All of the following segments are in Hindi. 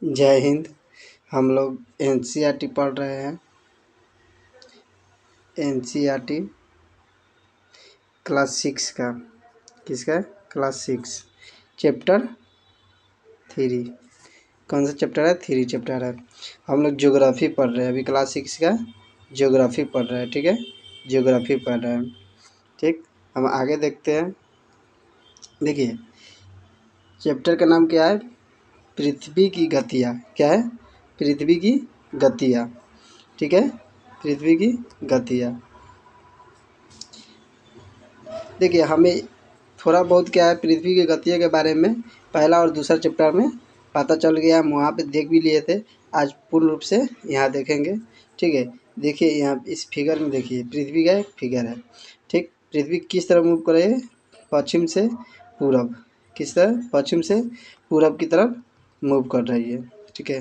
जय हिंद। हम लोग एनसीईआरटी पढ़ रहे हैं। एनसीईआरटी क्लास 6 का। किसका? Class 6 chapter 3। कौन सा चैप्टर है? 3 चैप्टर है। हम लोग ज्योग्राफी पढ़ रहे हैं अभी। क्लास 6 का ज्योग्राफी पढ़ रहे हैं। ठीक है, ज्योग्राफी पढ़ रहे हैं। ठीक, हम आगे देखते हैं। देखिए, चैप्टर का नाम क्या है? पृथ्वी की गतियाँ। क्या है? पृथ्वी की गतियाँ। ठीक है, पृथ्वी की गतियाँ। देखिए, हमें थोड़ा बहुत क्या है पृथ्वी की गतियों के बारे में पहला और दूसरा चैप्टर में पता चल गया। हम वहाँ पे देख भी लिए थे। आज पूर्ण रूप से यहाँ देखेंगे। ठीक है, देखिए यहाँ इस फिगर में देखिए, पृथ्वी का एक फिगर है। ठीक, पृथ्वी किस तरफ मूव कर रही है? पश्चिम से पूरब। किस तरह? पश्चिम से पूरब की तरफ मूव कर रही है। ठीक है,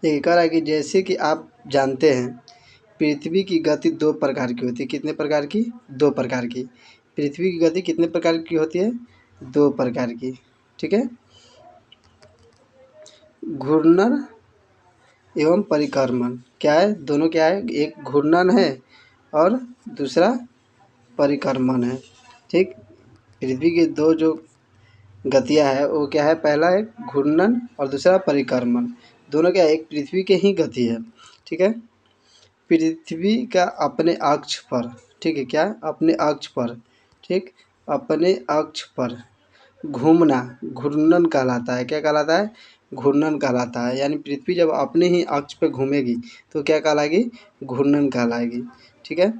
देखिए कह रहा है कि जैसे कि आप जानते हैं, पृथ्वी की गति दो प्रकार की होती है। कितने प्रकार की? दो प्रकार की। पृथ्वी की गति कितने प्रकार की होती है? दो प्रकार की। ठीक है, घूर्णन एवं परिक्रमण। क्या है? दोनों क्या है? एक घूर्णन है और दूसरा परिक्रमण है। ठीक, पृथ्वी की दो जो गतियाँ है वो क्या है? पहला है घूर्णन और दूसरा परिक्रमण। दोनों क्या है? एक पृथ्वी के ही गति है। ठीक है, पृथ्वी का अपने अक्ष पर। ठीक है, क्या? अपने अक्ष पर। ठीक, अपने अक्ष पर घूमना घूर्णन कहलाता है। क्या कहलाता है? घूर्णन कहलाता है। यानी पृथ्वी जब अपने ही अक्ष पे घूमेगी तो क्या कहलाएगी? घूर्णन कहलाएगी। ठीक है,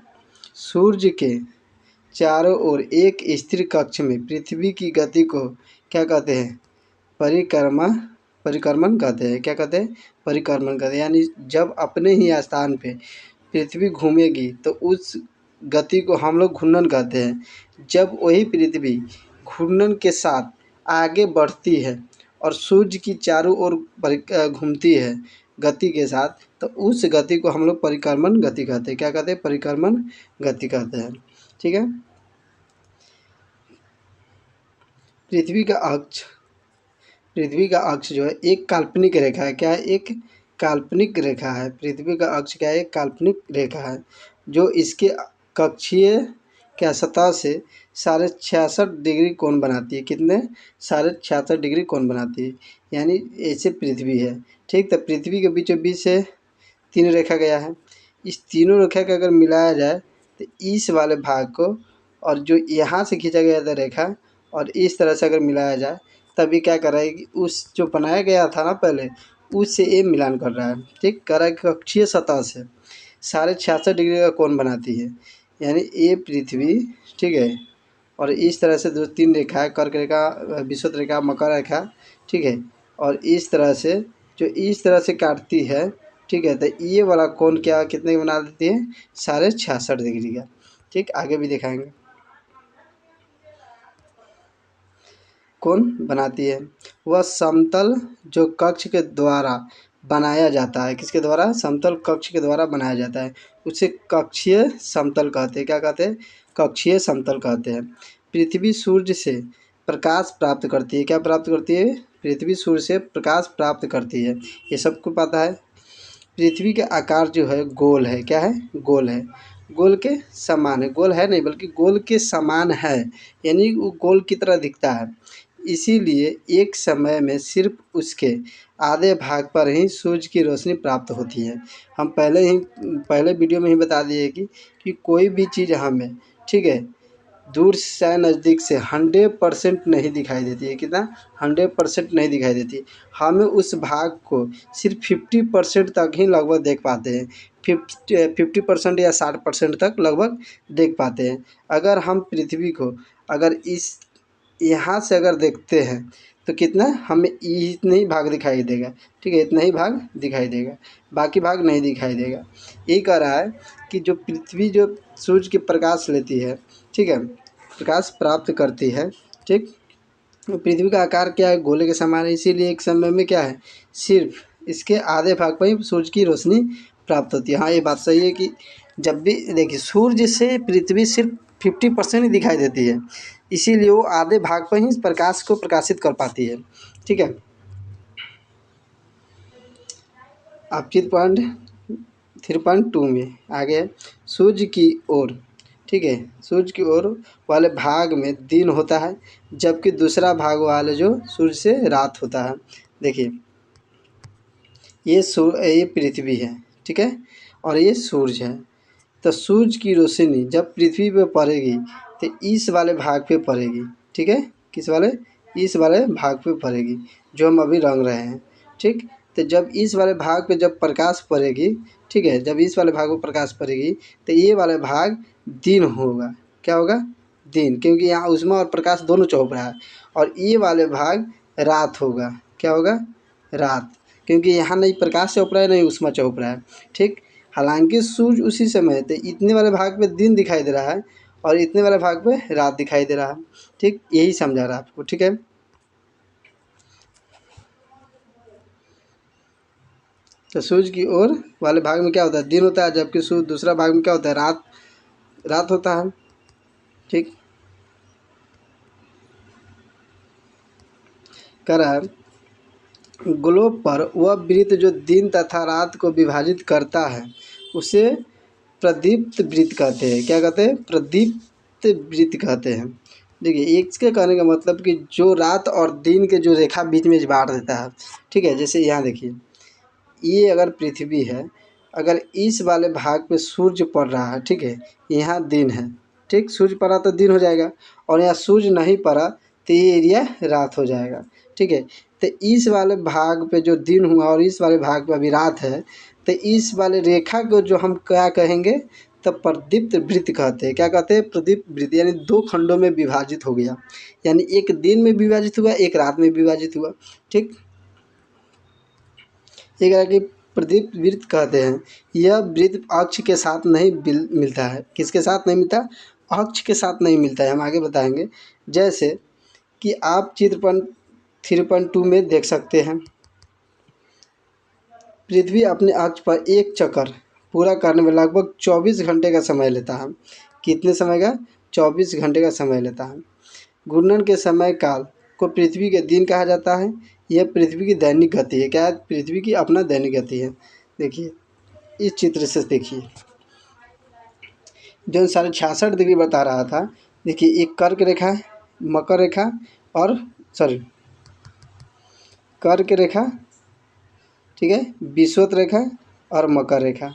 सूर्य के चारों ओर एक स्थिर कक्ष में पृथ्वी की गति को क्या कहते हैं? परिक्रमा परिक्रमण कहते हैं। क्या कहते हैं? परिक्रमण कहते हैं। यानी जब अपने ही स्थान पे पृथ्वी घूमेगी तो उस गति को हम लोग घूर्णन कहते हैं। जब वही पृथ्वी घूर्णन के साथ आगे बढ़ती है और सूर्य की चारों ओर घूमती है गति के साथ, तो उस गति को हम लोग परिक्रमण गति कहते हैं। क्या कहते हैं? परिक्रमण गति कहते हैं। ठीक है, पृथ्वी का अक्ष पृथ्वी का अक्ष जो है एक काल्पनिक रेखा है। क्या है? एक काल्पनिक रेखा है। पृथ्वी का अक्ष क्या है? एक काल्पनिक रेखा है जो इसके कक्षीय क्या सतह से 66.5 डिग्री कोण बनाती है। कितने? 66.5 डिग्री कोण बनाती है। यानी ऐसे पृथ्वी है। ठीक, तो पृथ्वी के बीचों बीच से 3 रेखा गया है। इस तीनों रेखा को अगर मिलाया जाए तो इस वाले भाग को और जो यहाँ से खींचा गया था रेखा और इस तरह से अगर मिलाया जाए तभी क्या कर रहा है कि उस जो बनाया गया था ना पहले, उससे ये मिलान कर रहा है। ठीक, कर रहा है कि कक्षीय सतह से 66.5 डिग्री का कोण बनाती है। यानी ये पृथ्वी, ठीक है, और इस तरह से 2-3 रेखा है, कर्क रेखा, विषुवत रेखा, मकर रेखा। ठीक है, और इस तरह से जो इस तरह से काटती है। ठीक है, तो ये वाला कोण क्या कितने का बना देती है? 66.5 डिग्री का। ठीक, आगे भी दिखाएंगे कोण बनाती है। वह समतल जो कक्ष के द्वारा बनाया जाता है। किसके द्वारा? समतल कक्ष के द्वारा बनाया जाता है, उसे कक्षीय समतल कहते हैं। क्या कहते हैं? कक्षीय समतल कहते हैं। पृथ्वी सूर्य से प्रकाश प्राप्त करती है। क्या प्राप्त करती है? पृथ्वी सूर्य से प्रकाश प्राप्त करती है, ये सबको पता है। पृथ्वी का आकार जो है गोल है। क्या है? गोल है। गोल के समान है। गोल है नहीं बल्कि गोल के समान है, यानी वो गोल की तरह दिखता है। इसीलिए एक समय में सिर्फ उसके आधे भाग पर ही सूर्य की रोशनी प्राप्त होती है। हम पहले वीडियो में ही बता दिए कि कोई भी चीज़ हमें, ठीक है, दूर से नज़दीक से 100% नहीं दिखाई देती है। कितना? 100% नहीं दिखाई देती। हमें उस भाग को सिर्फ 50% तक ही लगभग देख पाते हैं। 50% या 60% तक लगभग देख पाते हैं। अगर हम पृथ्वी को अगर इस यहाँ से अगर देखते हैं तो कितना हमें इतना ही भाग दिखाई देगा। ठीक है, इतना ही भाग दिखाई देगा, बाकी भाग नहीं दिखाई देगा। यही कह रहा है कि जो पृथ्वी जो सूर्य के प्रकाश लेती है, ठीक है, प्रकाश प्राप्त करती है। ठीक, तो पृथ्वी का आकार क्या है? गोले के समान है। इसीलिए एक समय में क्या है, सिर्फ इसके आधे भाग पर ही सूर्य की रोशनी प्राप्त होती है। हाँ, ये बात सही है कि जब भी देखिए सूर्य से पृथ्वी सिर्फ 50% ही दिखाई देती है। इसीलिए वो आधे भाग पर ही प्रकाश को प्रकाशित कर पाती है। ठीक है, अब चित्र पॉइंट 3.2 में आगे सूर्य की ओर। ठीक है, सूर्य की ओर वाले भाग में दिन होता है, जबकि दूसरा भाग वाले जो सूर्य से रात होता है। देखिए, ये पृथ्वी है, ठीक है, और ये सूरज है। तो सूरज की रोशनी जब पृथ्वी पे पड़ेगी तो इस वाले भाग पे पड़ेगी। ठीक है, किस वाले? इस वाले भाग पे पड़ेगी जो हम अभी रंग रहे हैं। ठीक, तो जब इस वाले भाग पे जब प्रकाश पड़ेगी, ठीक है, जब इस वाले भाग पे प्रकाश पड़ेगी तो ये वाला भाग दिन होगा। क्या होगा? दिन, क्योंकि यहाँ ऊष्मा और प्रकाश दोनों चौप रहा है। और ये वाले भाग रात होगा। क्या होगा? रात, क्योंकि यहाँ नहीं प्रकाश चौप रहा है, नहीं ऊष्मा चौप रहा है। ठीक, हालांकि सूर्य उसी समय तो इतने वाले भाग पे दिन दिखाई दे रहा है और इतने वाले भाग पे रात दिखाई दे रहा है। ठीक, यही समझा रहा है आपको। ठीक है, तो सूर्य की ओर वाले भाग में क्या होता है? दिन होता है, जबकि सूर्य दूसरा भाग में क्या होता है? रात, रात होता है। ठीक, कह रहा है ग्लोब पर वह वृत्त जो दिन तथा रात को विभाजित करता है उसे प्रदीप्त वृत्त कहते हैं। क्या कहते हैं? प्रदीप्त वृत्त कहते हैं। देखिए, इसके कहने का मतलब कि जो रात और दिन के जो रेखा बीच में बांट देता है। ठीक है, जैसे यहाँ देखिए, ये अगर पृथ्वी है, अगर इस वाले भाग पे सूर्य पड़ रहा है, ठीक है, यहाँ दिन है। ठीक, सूर्य पड़ा तो दिन हो जाएगा, और यहाँ सूर्य नहीं पड़ा तो ये एरिया रात हो जाएगा। ठीक है, तो इस वाले भाग पे जो दिन हुआ और इस वाले भाग पे अभी रात है, तो इस वाले रेखा को जो हम क्या कहेंगे? तो प्रदीप्त वृत्त कहते हैं। क्या कहते हैं? प्रदीप्त वृत्त, यानी दो खंडों में विभाजित हो गया, यानी एक दिन में विभाजित हुआ, एक रात में विभाजित हुआ। ठीक, एक तरह की प्रदीप्त वृत्त कहते हैं। यह वृत्त अक्ष के साथ नहीं मिलता है। किसके साथ नहीं मिलता? अक्ष के साथ नहीं मिलता है, हम आगे बताएंगे। जैसे कि आप चित्र 3.2 में देख सकते हैं, पृथ्वी अपने अक्ष पर एक चक्कर पूरा करने में लगभग 24 घंटे का समय लेता है। कितने समय का? 24 घंटे का समय लेता है। घूर्णन के समय काल को पृथ्वी के दिन कहा जाता है। यह पृथ्वी की दैनिक गति है। क्या है? पृथ्वी की अपना दैनिक गति है। देखिए, इस चित्र से देखिए, जो 66.5 डिग्री बता रहा था। देखिए, एक कर्क रेखा है, मकर रेखा, और सॉरी, कर्क रेखा, ठीक है, विषुवत रेखा और मकर रेखा।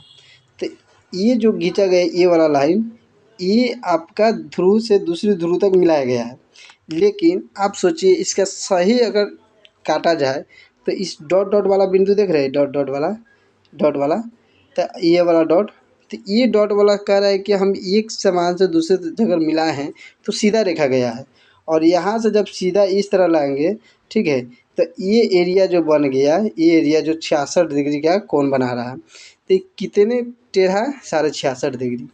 तो ये जो खींचा गया ये वाला लाइन, ये आपका ध्रुव से दूसरी ध्रुव तक मिलाया गया है। लेकिन आप सोचिए, इसका सही अगर काटा जाए तो इस डॉट डॉट वाला बिंदु देख रहे हैं, डॉट डॉट वाला, डॉट वाला, तो ये वाला डॉट, तो ये डॉट वाला कह रहा है कि हम एक सामान से दूसरे जगह मिलाए हैं तो सीधा रेखा गया है। और यहाँ से जब सीधा इस तरह लाएंगे, ठीक है, तो ये एरिया जो बन गया, ये एरिया जो 66 डिग्री का कोण बना रहा है, तो ये कितने टेढ़ा है? 66.5 डिग्री।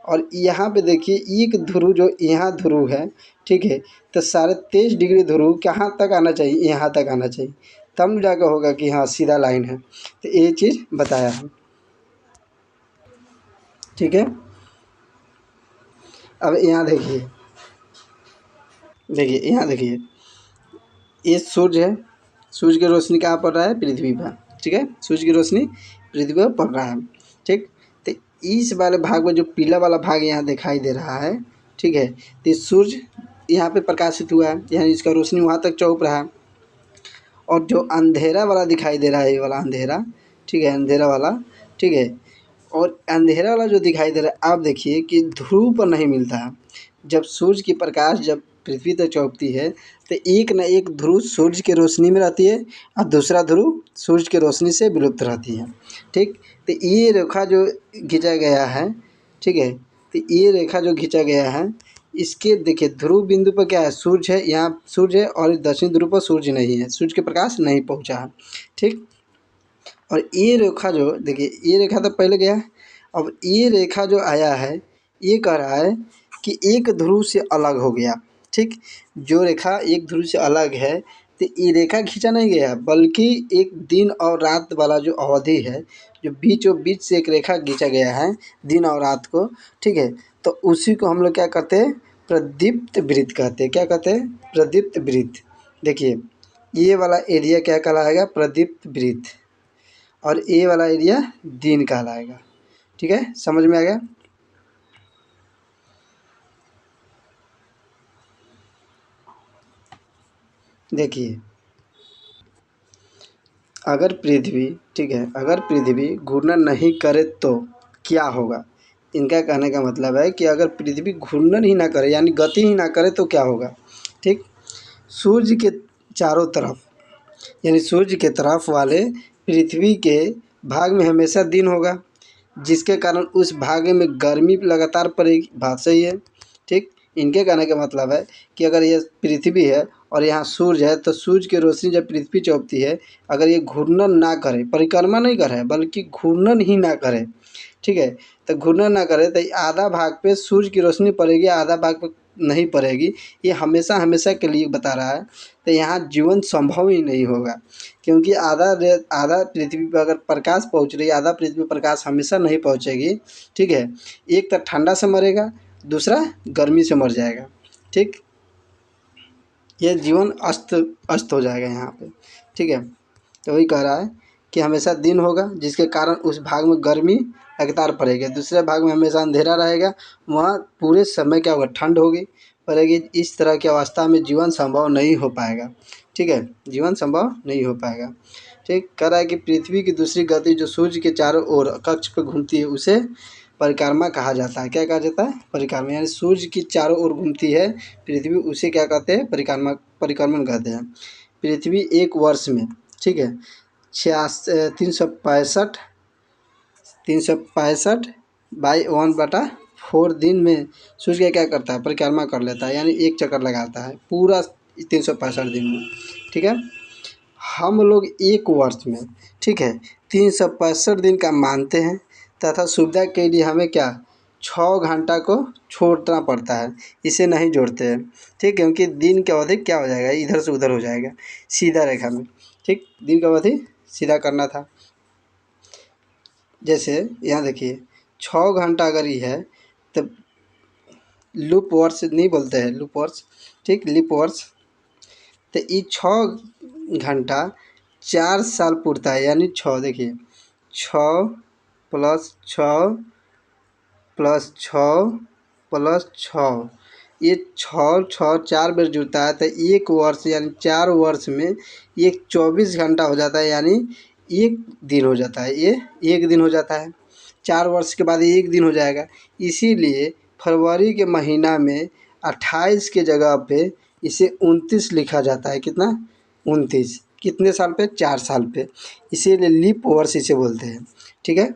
और यहाँ पे देखिए, एक ध्रुव जो यहाँ ध्रुव है, ठीक है, तो 23.5 डिग्री ध्रुव कहाँ तक आना चाहिए? यहाँ तक आना चाहिए, तब जाकर होगा कि हाँ सीधा लाइन है। तो ये चीज़ बताया है। ठीक है, अब यहाँ देखिए, देखिए यहाँ देखिए, ये सूर्य है, सूर्य की रोशनी कहाँ पड़ रहा है? पृथ्वी पर। ठीक है, सूर्य की रोशनी पृथ्वी पर पड़ रहा है। ठीक, तो इस वाले भाग में जो पीला वाला भाग यहाँ दिखाई दे रहा है, ठीक है, तो सूर्य यहाँ पे प्रकाशित हुआ है, यानी इसका रोशनी वहाँ तक चौप रहा है। और जो अंधेरा वाला दिखाई दे रहा है, ये वाला अंधेरा, ठीक है, अंधेरा वाला, ठीक है, और अंधेरा वाला जो दिखाई दे रहा है, आप देखिए कि ध्रुव पर नहीं मिलता है। जब सूर्य की प्रकाश जब पृथ्वी तक चौंकती है तो एक न एक ध्रुव सूर्य की रोशनी में रहती है और दूसरा ध्रुव सूर्य की रोशनी से विलुप्त रहती है। ठीक, तो ये रेखा जो खींचा गया है, ठीक है, तो ये रेखा जो खींचा गया है, इसके देखिए ध्रुव बिंदु पर क्या है? सूर्य है, यहाँ सूर्य है, और दक्षिण ध्रुव पर सूर्य नहीं है, सूर्य के प्रकाश नहीं पहुँचा है। ठीक, और ये रेखा जो देखिए, ये रेखा तो पहले गया है। अब ये रेखा जो आया है, ये कह रहा है कि एक ध्रुव से अलग हो गया। ठीक, जो रेखा एक ध्रुव से अलग है, तो ये रेखा खींचा नहीं गया, बल्कि एक दिन और रात वाला जो अवधि है, जो बीचों बीच से एक रेखा खींचा गया है दिन और रात को। ठीक है, तो उसी को हम लोग क्या करते हैं? प्रदीप्त वृत्त कहते हैं। क्या कहते हैं? प्रदीप्त वृत्त। देखिए ये वाला एरिया क्या कहलाएगा? प्रदीप्त वृत्त। और ये वाला एरिया दिन कहलाएगा। ठीक है, समझ में आ गया? देखिए अगर पृथ्वी, ठीक है, अगर पृथ्वी घूर्णन नहीं करे तो क्या होगा? इनका कहने का मतलब है कि अगर पृथ्वी घूर्णन ही ना करे यानी गति ही ना करे तो क्या होगा? ठीक, सूर्य के चारों तरफ यानी सूर्य के तरफ वाले पृथ्वी के भाग में हमेशा दिन होगा, जिसके कारण उस भाग में गर्मी लगातार पड़ेगी। बात सही है। ठीक, इनके कहने का मतलब है कि अगर ये पृथ्वी है और यहाँ सूर्य है, तो सूर्य की रोशनी जब पृथ्वी चौपती है, अगर ये घूर्णन ना करे, परिक्रमा नहीं करे बल्कि घूर्णन ही ना करे, ठीक है, तो घूर्णन ना करे तो आधा भाग पे सूर्य की रोशनी पड़ेगी, आधा भाग पे नहीं पड़ेगी। ये हमेशा हमेशा के लिए बता रहा है। तो यहाँ जीवन संभव ही नहीं होगा, क्योंकि आधा पृथ्वी पर अगर प्रकाश पहुँच रही है, आधा पृथ्वी पर प्रकाश हमेशा नहीं पहुँचेगी। ठीक है, एक तो ठंडा से मरेगा, दूसरा गर्मी से मर जाएगा। ठीक, ये जीवन अस्त अस्त हो जाएगा यहाँ पे। ठीक है, तो वही कह रहा है कि हमेशा दिन होगा, जिसके कारण उस भाग में गर्मी लगातार पड़ेगी, दूसरे भाग में हमेशा अंधेरा रहेगा, वहाँ पूरे समय क्या होगा? ठंड होगी पड़ेगी। इस तरह की अवस्था में जीवन संभव नहीं हो पाएगा। ठीक है, जीवन संभव नहीं हो पाएगा। ठीक, कह रहा है कि पृथ्वी की दूसरी गति जो सूर्य के चारों ओर कक्ष पर घूमती है उसे परिक्रमा कहा जाता है। क्या कहा जाता है? परिक्रमा। यानी सूर्य की चारों ओर घूमती है पृथ्वी, उसे क्या कहते हैं? परिक्रमा, परिक्रमण कहते हैं। पृथ्वी एक वर्ष में, ठीक है, 365 बाई 1/4 दिन में सूर्य का क्या करता है? परिक्रमा कर लेता है, यानी एक चक्कर लगाता है पूरा 365 दिन में। ठीक है, हम लोग एक वर्ष में, ठीक है, 365 दिन का मानते हैं, तथा सुविधा के लिए हमें क्या 6 घंटा को छोड़ना पड़ता है, इसे नहीं जोड़ते हैं। ठीक, क्योंकि दिन की अवधि क्या हो जाएगा? इधर से उधर हो जाएगा सीधा रेखा में। ठीक, दिन की अवधि सीधा करना था। जैसे यहाँ देखिए 6 घंटा अगर ये है तब लूप वर्ष नहीं बोलते हैं, लूप वर्ष, ठीक, लीप वर्ष। तो ये 6 घंटा 4 साल पूरता है, यानी 6, देखिए 6 + 6 + 6 + 6, ये 6 4 जुड़ता है तो एक वर्ष यानी 4 वर्ष में ये 24 घंटा हो जाता है, यानी एक दिन हो जाता है। ये एक दिन हो जाता है, 4 वर्ष के बाद ये एक दिन हो जाएगा। इसीलिए फरवरी के महीना में 28 के जगह पे इसे 29 लिखा जाता है। कितना? 29। कितने साल पे? 4 साल पे, इसीलिए लीप वर्ष इसे बोलते हैं। ठीक है,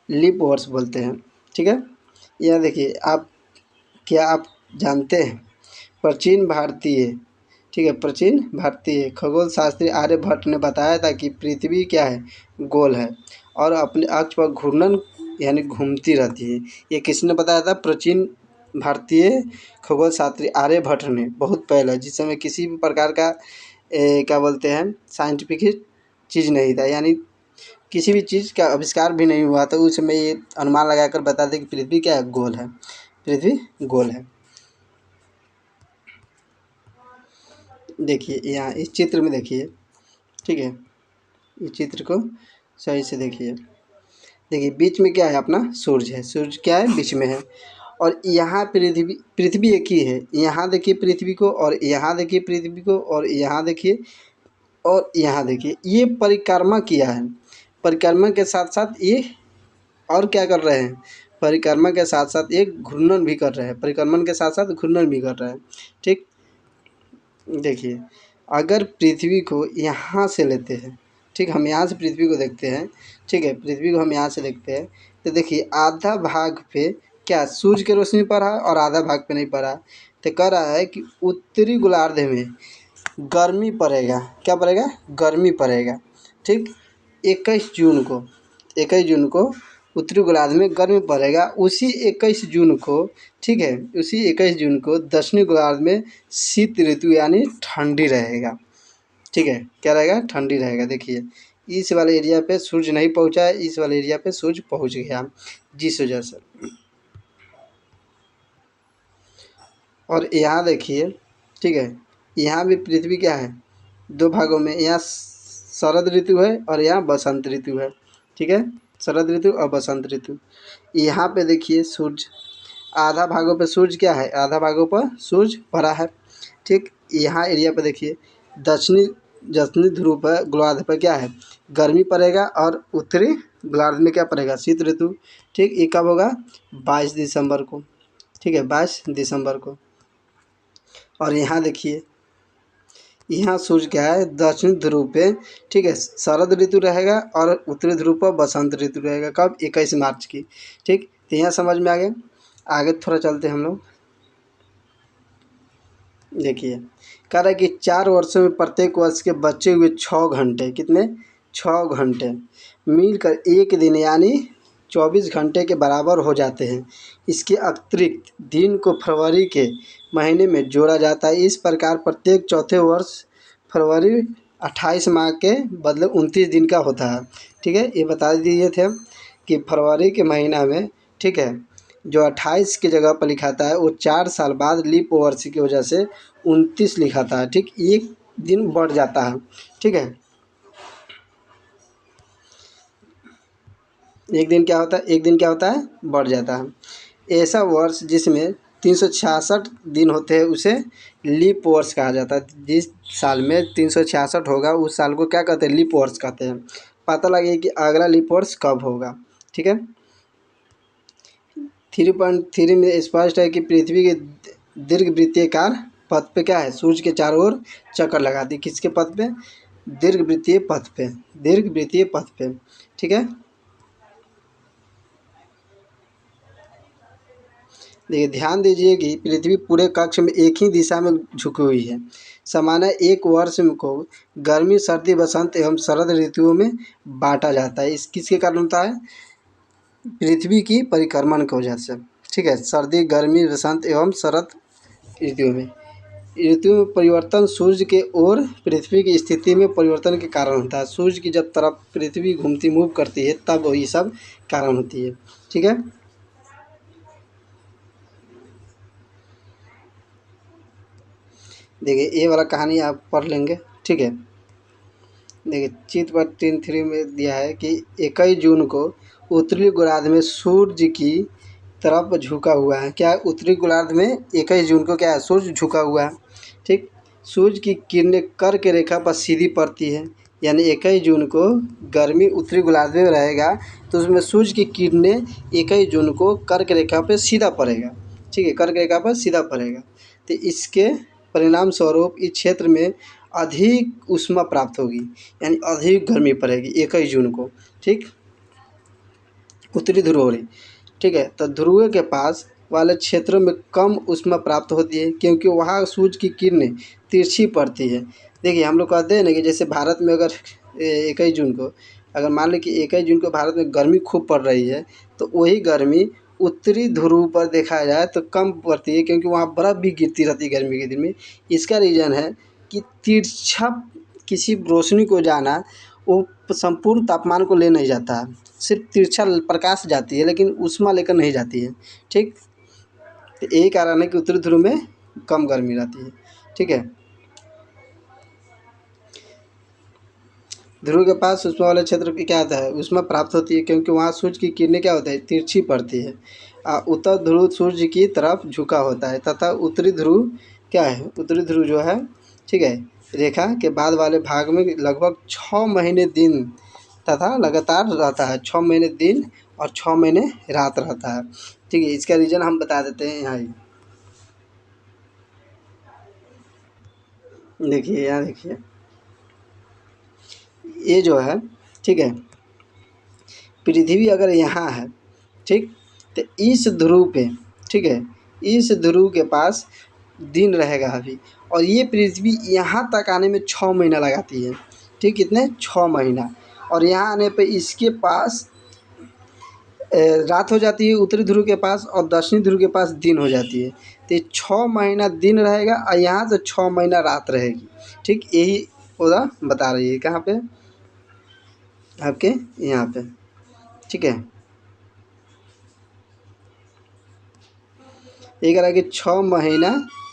लीप वर्ष बोलते हैं। ठीक है, यह देखिए आप, क्या आप जानते हैं प्राचीन भारतीय, ठीक है, प्राचीन भारतीय खगोल शास्त्री आर्यभट्ट ने बताया था कि पृथ्वी क्या है? गोल है और अपने अक्ष पर घूर्णन यानी घूमती रहती है। ये किसने बताया था? प्राचीन भारतीय खगोल शास्त्री आर्यभट्ट ने, बहुत पहले, जिस समय किसी भी प्रकार का क्या बोलते हैं साइंटिफिक चीज़ नहीं था, यानी किसी भी चीज़ का आविष्कार भी नहीं हुआ, तो उस समय ये अनुमान लगाकर बताते कि पृथ्वी क्या है? गोल है, पृथ्वी गोल है। देखिए यहाँ इस चित्र में देखिए, ठीक है, इस चित्र को सही से देखिए। देखिए बीच में क्या है? अपना सूर्य है, सूर्य क्या है? बीच में है। और यहाँ पृथ्वी, पृथ्वी एक ही है। यहाँ देखिए पृथ्वी को, और यहाँ देखिए पृथ्वी को, और यहाँ देखिए, और यहाँ देखिए, ये परिक्रमा किया है। परिक्रमा के साथ साथ ये और क्या कर रहे हैं? परिक्रमा के साथ साथ एक घूर्णन भी कर रहे हैं, परिक्रमण के साथ साथ घूर्णन भी कर रहे हैं। ठीक, देखिए अगर पृथ्वी को यहाँ से लेते हैं, ठीक, हम यहाँ से पृथ्वी को देखते हैं, ठीक है, पृथ्वी को हम यहाँ से देखते हैं, तो देखिए आधा भाग पे क्या सूर्य की रोशनी पड़ रहा है और आधा भाग पे नहीं पड़ रहा है। तो कह रहा है कि उत्तरी गोलार्ध में गर्मी पड़ेगा। क्या पड़ेगा? गर्मी पड़ेगा। ठीक, 21 जून को, 21 जून को उत्तरी गोलार्ध में गर्मी पड़ेगा। उसी 21 जून को, ठीक है, उसी 21 जून को दक्षिणी गोलार्ध में शीत ऋतु यानी ठंडी रहेगा। ठीक है, क्या रहेगा? ठंडी रहेगा। देखिए इस वाले एरिया पे सूर्य नहीं पहुंचा है, इस वाले एरिया पे सूर्य पहुंच गया, जिस वजह से और यहाँ देखिए, ठीक है, यहाँ भी पृथ्वी क्या है, दो भागों में, यहाँ शरद ऋतु है और यहाँ बसंत ऋतु है, ठीक है, शरद ऋतु और बसंत ऋतु। यहाँ पे देखिए सूरज, आधा भागों पे सूरज क्या है, आधा भागों पर सूरज भरा है, ठीक। यहाँ एरिया पे देखिए दक्षिणी दक्षिणी ध्रुव पर गोलार्ध पर क्या है, गर्मी पड़ेगा, और उत्तरी गोलार्ध में क्या पड़ेगा, शीत ऋतु, ठीक। ये कब होगा, 22 दिसंबर को, ठीक है, 22 दिसंबर को। और यहाँ देखिए, यहाँ सूरज क्या है, दक्षिण ध्रुव पे, ठीक है, शरद ऋतु रहेगा, और उत्तरी ध्रुव पर बसंत ऋतु रहेगा, कब, 21 मार्च की, ठीक। तो यहाँ समझ में आ गया। आगे थोड़ा चलते हैं हम लोग। देखिए, कह रहा है कि 4 वर्षों में प्रत्येक वर्ष के बचे हुए 6 घंटे, कितने, 6 घंटे मिलकर एक दिन यानी 24 घंटे के बराबर हो जाते हैं। इसके अतिरिक्त दिन को फरवरी के महीने में जोड़ा जाता है। इस प्रकार प्रत्येक चौथे वर्ष फरवरी 28 माह के बदले 29 दिन का होता है, ठीक है। ये बता दिए थे हम कि फरवरी के महीना में, ठीक है, जो 28 की जगह पर लिखाता है वो 4 साल बाद लीप वर्ष की वजह से 29 लिखाता है, ठीक। एक दिन बढ़ जाता है, ठीक है। एक दिन क्या होता है, एक दिन क्या होता है, बढ़ जाता है। ऐसा वर्ष जिसमें 366 दिन होते हैं उसे लीप वर्ष कहा जाता है। जिस साल में 366 होगा उस साल को क्या कहते हैं, लीप वर्ष कहते हैं। पता लगे कि अगला लीप वर्ष कब होगा, ठीक है। 3.3 में स्पष्ट है कि पृथ्वी के दीर्घवृत्तीयकार पथ पे क्या है, सूर्य के चारों ओर चक्कर लगाती है। किसके पथ पे, दीर्घवृत्तीय पथ पे, दीर्घवृत्तीय पथ पे, ठीक है। देखिए ध्यान दीजिए कि पृथ्वी पूरे कक्ष में एक ही दिशा में झुकी हुई है। सामान्य एक वर्ष को गर्मी, सर्दी, बसंत एवं शरद ऋतुओं में बांटा जाता है। इस किसके कारण होता है, पृथ्वी की परिक्रमण की वजह से, ठीक है। सर्दी, गर्मी, बसंत एवं शरद ऋतुओं में, ऋतु में परिवर्तन सूर्य के ओर पृथ्वी की स्थिति में परिवर्तन के कारण होता है। सूर्य की जब तरफ पृथ्वी घूमती, मूव करती है, तब ये सब कारण होती है, ठीक है। देखिए ये वाला कहानी आप पढ़ लेंगे, ठीक है। देखिए चित्र पर 3.3 में दिया है कि 21 जून को उत्तरी गोलार्ध में सूर्य की तरफ झुका हुआ है। क्या है, उत्तरी गोलार्ध में 21 जून को क्या है, सूर्य झुका हुआ है, ठीक। सूर्य की किरणें कर्क रेखा पर सीधी पड़ती है, यानी 21 जून को गर्मी उत्तरी गोलार्ध में रहेगा तो उसमें सूर्य की किरणें 21 जून को कर्क रेखा पर सीधा पड़ेगा, ठीक है, कर्क रेखा पर सीधा पड़ेगा। तो इसके परिणाम स्वरूप इस क्षेत्र में अधिक ऊष्मा प्राप्त होगी, यानी अधिक गर्मी पड़ेगी 21 जून को, ठीक। उत्तरी ध्रुव हो रही, ठीक है। तो ध्रुव के पास वाले क्षेत्रों में कम ऊष्मा प्राप्त होती है क्योंकि वहाँ सूरज की किरणें तिरछी पड़ती है। देखिए हम लोग कहते हैं ना कि जैसे भारत में अगर 21 जून को, अगर मान लें कि 21 जून को भारत में गर्मी खूब पड़ रही है तो वही गर्मी उत्तरी ध्रुव पर देखा जाए तो कम पड़ती है क्योंकि वहाँ बर्फ़ भी गिरती रहती है गर्मी के दिन में। इसका रीज़न है कि तिरछा किसी रोशनी को जाना वो संपूर्ण तापमान को ले नहीं जाता है, सिर्फ तिरछा प्रकाश जाती है लेकिन ऊष्मा लेकर नहीं जाती है, ठीक। तो यही कारण है कि उत्तरी ध्रुव में कम गर्मी रहती है, ठीक है। ध्रुव के पास ऊष्मा वाले क्षेत्र की क्या होता है, ऊष्मा प्राप्त होती है क्योंकि वहाँ सूर्य की किरणें क्या होता है, तिरछी पड़ती है। उत्तर ध्रुव सूर्य की तरफ झुका होता है तथा उत्तरी ध्रुव क्या है, उत्तरी ध्रुव जो है, ठीक है, रेखा के बाद वाले भाग में लगभग 6 महीने दिन तथा लगातार रहता है, 6 महीने दिन और 6 महीने रात रहता है, ठीक है। इसका रीज़न हम बता देते हैं यहाँ ही। देखिए यहाँ देखिए, ये जो है, ठीक है, पृथ्वी अगर यहाँ है, ठीक, तो इस ध्रुव पे, ठीक है, इस ध्रुव के पास दिन रहेगा अभी, और ये पृथ्वी यहाँ तक आने में 6 महीना लगाती है, ठीक, कितने, 6 महीना। और यहाँ आने पे इसके पास रात हो जाती है उत्तरी ध्रुव के पास, और दक्षिणी ध्रुव के पास दिन हो जाती है। तो ये 6 महीना दिन रहेगा और यहाँ से 6 महीना रात रहेगी, ठीक। यही ओदा बता रही है कहाँ पे, आपके यहाँ पे, ठीक है। ये कह रहा है कि 6 महीना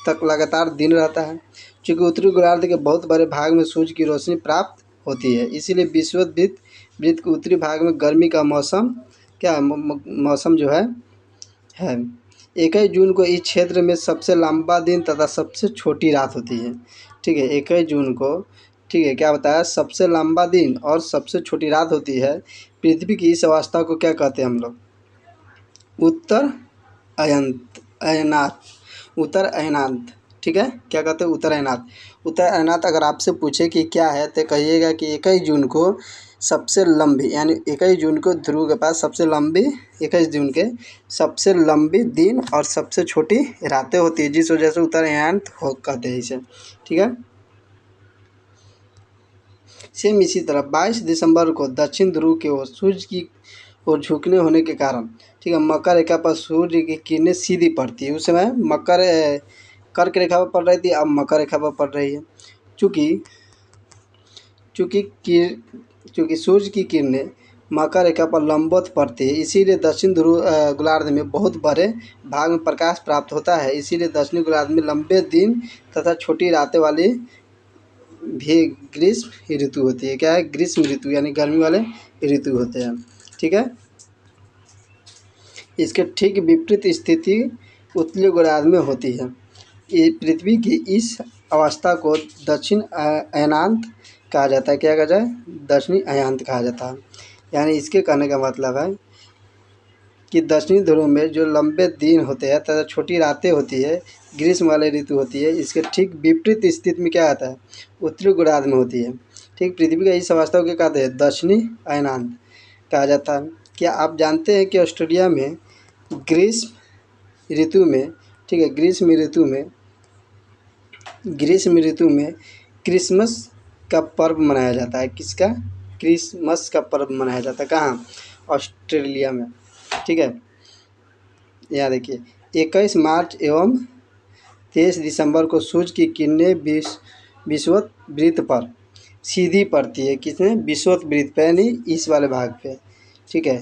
तक लगातार दिन रहता है। चूँकि उत्तरी गोलार्ध के बहुत बड़े भाग में सूर्य की रोशनी प्राप्त होती है, इसीलिए विषुववृत्त वृत्त के उत्तरी भाग में गर्मी का मौसम क्या है, मौसम जो है। 21 जून को इस क्षेत्र में सबसे लंबा दिन तथा सबसे छोटी रात होती है। ठीक है, 21 जून को, ठीक है, क्या बताया, सबसे लंबा दिन और सबसे छोटी रात होती है। पृथ्वी की इस अवस्था को क्या कहते हैं हम लोग? उत्तर अयनात, उत्तर अयनांत। ठीक है, क्या कहते हैं? उत्तर अयनात। उत्तर अयनात अगर आपसे पूछे कि क्या है तो कहिएगा कि 21 जून को सबसे लंबी, यानी 21 जून को ध्रुव के पास सबसे लंबी, 21 जून के सबसे लंबी दिन और सबसे छोटी रातें होती है, जिस वजह से उत्तर अयनांत हो कहते हैं इसे। ठीक है, सेम इसी तरह 22 दिसंबर को दक्षिण ध्रुव की ओर सूर्य की ओर झुकने होने के कारण, ठीक है, मकर रेखा पर सूर्य की किरणें सीधी पड़ती है। उस समय कर्क रेखा पर पड़ रही थी, अब मकर रेखा पर पड़ रही है। चूँकि चूँकि चूँकि सूर्य की किरणें मकर रेखा पर लंबवत पड़ती है, इसीलिए दक्षिण ध्रुव गोलार्ध में बहुत बड़े भाग में प्रकाश प्राप्त होता है। इसीलिए दक्षिणी गोलार्ध में लंबे दिन तथा छोटी रातें वाली भी ग्रीष्म ऋतु होती है। क्या है? ग्रीष्म ऋतु, यानी गर्मी वाले ऋतु होते हैं। ठीक है, इसके ठीक विपरीत स्थिति उत्तरी गोलार्ध में होती है। ये पृथ्वी की इस अवस्था को दक्षिण अयनांत कहा जाता है। क्या कहा जाए? दक्षिणी अयनांत कहा जाता है। यानी इसके कहने का मतलब है कि दक्षिणी ध्रुव में जो लंबे दिन होते हैं तथा छोटी रातें होती है, ग्रीष्म वाले ऋतु होती है, इसके ठीक विपरीत स्थिति में क्या आता है? उत्तरी गोलार्ध में होती है। ठीक, पृथ्वी का इस अवस्था को क्या कहते हैं? दक्षिणी अयनांत कहा जाता है। क्या आप जानते हैं कि ऑस्ट्रेलिया में ग्रीष्म ऋतु में, ठीक है, ग्रीष्म ऋतु में क्रिसमस का पर्व मनाया जाता है। किसका? क्रिसमस का पर्व मनाया जाता है। कहाँ? ऑस्ट्रेलिया में। ठीक है, यहाँ देखिए, 21 मार्च एवं 23 दिसंबर को सूर्य की किरणें विषुवत वृत्त पर सीधी पड़ती है। किसमें? विषुवत वृत्त पे, यानी इस वाले भाग पे। ठीक है,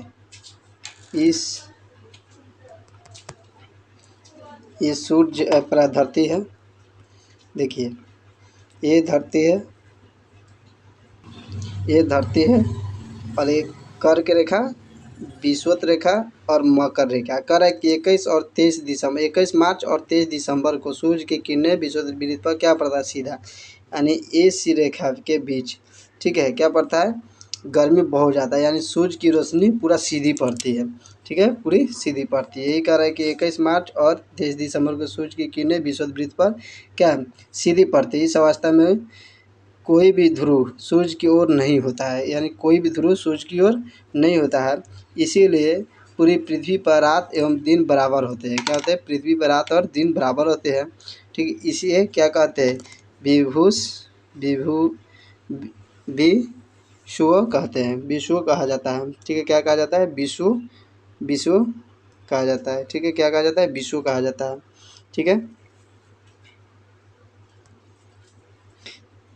ये सूर्य पर धरती है। देखिए, ये धरती है और एक कर्क रेखा, विषुवत रेखा और मकर रेखा। कर है कि 21 मार्च और 23 दिसंबर को सूर्य की किरणें विषुवत वृत्त पर क्या पड़ता है? सीधा, यानी ए सी रेखा के बीच। ठीक है, क्या पड़ता है? गर्मी बहुत ज़्यादा, यानी सूर्य की रोशनी पूरा सीधी पड़ती है। ठीक है, पूरी सीधी पड़ती है। यही कह रहा है कि 21 मार्च और 23 दिसंबर को सूर्य की किरणें विषुवत वृत्त पर क्या है? सीधी पड़ती है। इस अवस्था में कोई भी ध्रुव सूर्य की ओर नहीं होता है, यानी कोई भी ध्रुव सूर्य की ओर नहीं होता है। इसीलिए पूरी पृथ्वी पर रात एवं दिन बराबर होते हैं। क्या होते हैं? पृथ्वी पर रात और दिन बराबर होते हैं। ठीक, इसे क्या कहते हैं? विभु विषुव कहते हैं, विषुव कहा जाता है। ठीक है, क्या कहा जाता है? विषुव कहा जाता है। ठीक है, क्या कहा जाता है? विषुव कहा जाता है। ठीक है,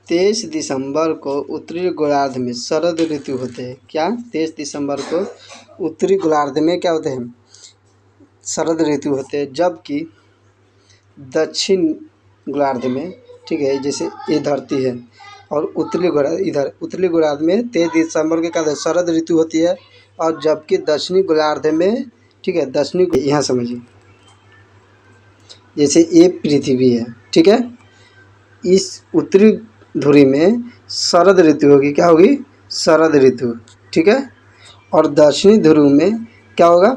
23 दिसंबर को उत्तरी गोलार्ध में शरद ऋतु होते हैं। क्या? 23 दिसंबर को उत्तरी गोलार्ध में क्या होते हैं? शरद ऋतु होते हैं। जबकि दक्षिण गोलार्ध में, ठीक है, जैसे ये धरती है और उत्तरी गोलार्ध में 23 दिसंबर के क्या शरद ऋतु होती है। और जबकि दक्षिणी गोलार्ध में, ठीक है, यहाँ समझिए, जैसे ये पृथ्वी है, ठीक है, इस उत्तरी ध्रुव में शरद ऋतु होगी। क्या होगी? शरद ऋतु। ठीक है, और दक्षिणी ध्रुव में क्या होगा?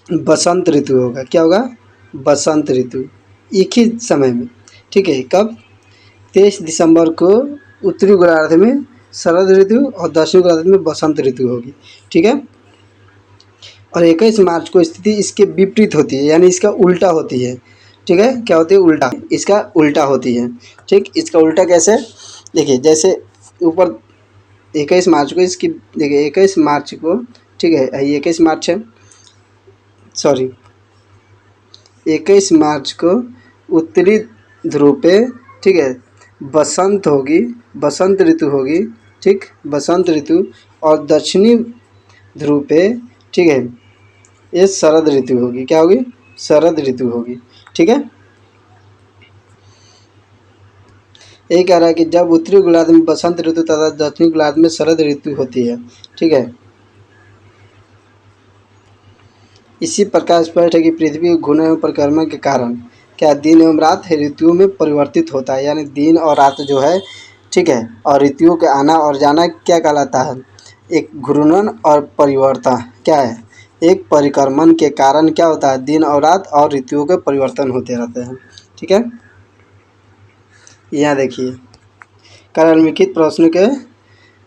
बसंत ऋतु होगा। क्या होगा? बसंत ऋतु। एक ही समय में। ठीक है, कब? 23 दिसंबर को उत्तरी गोलार्ध में शरद ऋतु और दक्षिणी गोलार्ध में बसंत ऋतु होगी। ठीक है, और 21 मार्च को स्थिति इसके विपरीत होती है, यानी इसका उल्टा होती है। ठीक है, क्या होती है? उल्टा, इसका उल्टा होती है। ठीक, इसका उल्टा कैसे? देखिए, जैसे ऊपर 21 मार्च को इसकी, देखिए 21 मार्च को, ठीक है, ये 21 मार्च है, सॉरी, 21 मार्च को उत्तरी ध्रुव पे, ठीक है, बसंत होगी, बसंत ऋतु होगी। ठीक, बसंत ऋतु। और दक्षिणी ध्रुव पे, ठीक है, ये शरद ऋतु होगी। क्या होगी? शरद ऋतु होगी। ठीक है, यही कह रहा है कि जब उत्तरी गोलार्ध में बसंत ऋतु तथा दक्षिणी गोलार्ध में शरद ऋतु होती है। ठीक है, इसी प्रकार स्पष्ट है कि पृथ्वी के घूर्णन एवं परिक्रमण के कारण क्या दिन एवं रात ऋतुओं में परिवर्तित होता है, यानी दिन और रात जो है, ठीक है, और ऋतुओं के आना और जाना क्या कहलाता है, एक घूर्णन और परिवर्तन क्या है, एक परिक्रमण के कारण क्या होता है, दिन और रात और ऋतुओं के परिवर्तन होते रहते हैं। ठीक है, यहाँ देखिए निम्नलिखित प्रश्न के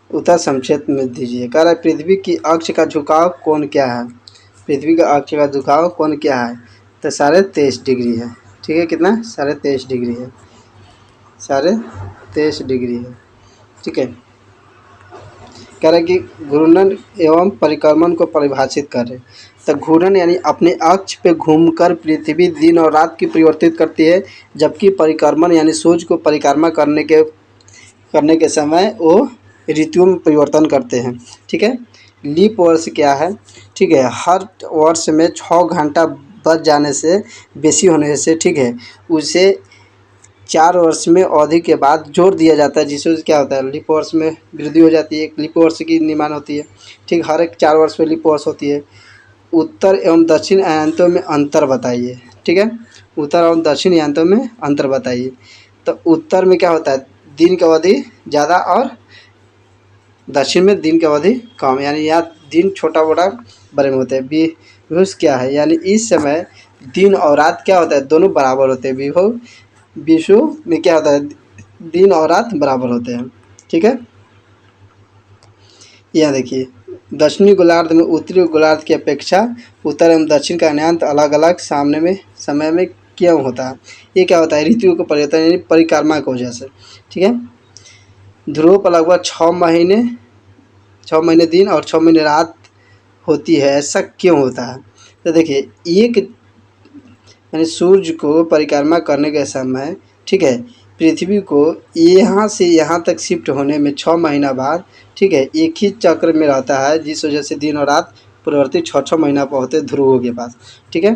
उत्तर संक्षेप में दीजिए। कह रहा है पृथ्वी की अक्ष का झुकाव कोण क्या है, पृथ्वी का अक्ष का झुकाव कोण क्या है, तो 23.5 डिग्री है। ठीक है, कितना, 23.5 डिग्री है, 23.5 डिग्री है। ठीक है, कह रहे कि घूर्णन एवं परिक्रमण को परिभाषित कर रहे, तो घूर्णन यानी अपने अक्ष पे घूमकर पृथ्वी दिन और रात की परिवर्तित करती है, जबकि परिक्रमण यानी सूर्य को परिक्रमा करने के समय वो ऋतुओं में परिवर्तन करते हैं। ठीक है, लीप वर्ष क्या है, ठीक है, हर वर्ष में 6 घंटा बच जाने से बेसी होने से, ठीक है, उसे 4 वर्ष में अवधि के बाद जोड़ दिया जाता है, जिससे क्या होता है, लीप वर्ष में वृद्धि हो जाती है, लीप वर्ष की निर्माण होती है। ठीक, हर एक 4 वर्ष में लीप वर्ष होती है। उत्तर एवं दक्षिण अयांतों में अंतर बताइए। ठीक है, उत्तर एवं दक्षिण अयांतों में अंतर बताइए। तो उत्तर में क्या होता है, दिन की अवधि ज़्यादा और दक्षिण में दिन की अवधि कम, यानी यहाँ दिन छोटा बड़ा बड़े में होते हैं। विषुव क्या है, यानी इस समय दिन और रात क्या होता है, दोनों बराबर होते हैं। विषुव में क्या होता है, दिन और रात बराबर होते हैं। ठीक है, यहाँ देखिए दक्षिणी गोलार्ध में उत्तरी गोलार्ध की अपेक्षा उत्तर एवं दक्षिण का अक्षांश अलग अलग समय में क्यों होता है, ये क्या होता है, ऋतुओं का परिवर्तन यानी परिक्रमा की वजह से। ठीक है, ध्रुव पर लगभग 6 महीने दिन और 6 महीने रात होती है, ऐसा क्यों होता है। तो देखिए एक यानी सूर्य को परिक्रमा करने के समय, ठीक है, पृथ्वी को यहाँ से यहाँ तक शिफ्ट होने में 6 महीना बाद, ठीक है, एक ही चक्र में रहता है, जिस वजह से दिन और रात परिवर्तित 6 महीना पर होते ध्रुवों के पास। ठीक है,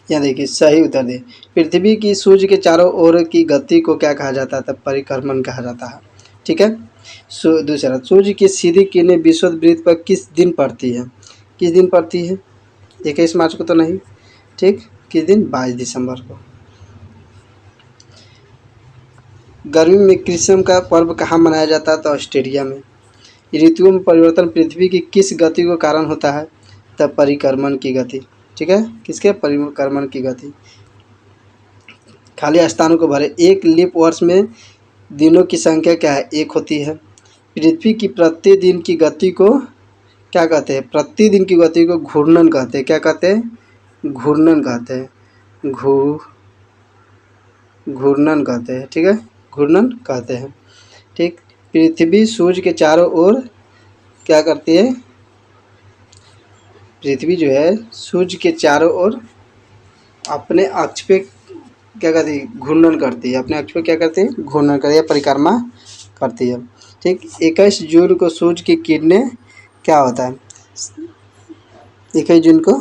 यहाँ देखिए सही उत्तर दे, पृथ्वी की सूर्य के चारों ओर की गति को क्या कहा जाता है, तब परिक्रमण कहा जाता है। ठीक है, दूसरा, सूर्य की सीधी किरणें विषुववृत्त पर किस दिन पड़ती है, किस दिन पड़ती है, 21 मार्च को तो नहीं, ठीक, किस दिन, 22 दिसंबर को। गर्मी में कृष्ण का पर्व कहाँ मनाया जाता है, तो ऑस्ट्रेलिया में। ऋतुओं में परिवर्तन पृथ्वी की किस गति के कारण होता है, तब परिक्रमण की गति। ठीक है, किसके, परिक्रमण की गति। खाली स्थानों को भरे, एक लीप वर्ष में दिनों की संख्या क्या है, 1 होती है। पृथ्वी की प्रतिदिन की गति को क्या कहते हैं, प्रतिदिन की गति को घूर्णन कहते हैं, क्या कहते हैं, घूर्णन कहते हैं, घूर्णन कहते हैं। ठीक है, घूर्णन कहते हैं। ठीक, पृथ्वी सूर्य के चारों ओर क्या करती है, पृथ्वी जो है सूर्य के चारों ओर अपने अक्ष पे क्या करती है, घूर्णन करती है, अपने अक्ष पे क्या करती है, घूर्णन करती है, परिक्रमा करती है। ठीक, 21 जून को सूर्य की किरणें क्या होता है, 21 जून को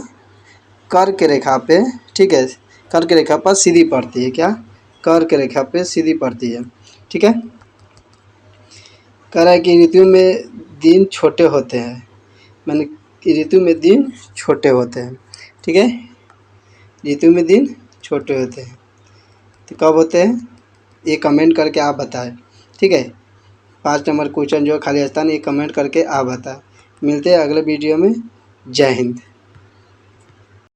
कर्क रेखा पे, ठीक है, कर्क रेखा पर सीधी पड़ती है, क्या, कर्क रेखा पे सीधी पड़ती है। ठीक है, कह रहा है कि ऋतु में दिन छोटे होते हैं, मैंने ऋतु में दिन छोटे होते हैं। ठीक है, ऋतु में दिन छोटे होते हैं, तो कब होते हैं, ये कमेंट करके आप बताएं। ठीक है, 5 नंबर क्वेश्चन जो खाली स्थान, ये कमेंट करके आप बताएं। मिलते हैं अगले वीडियो में। जय हिंद।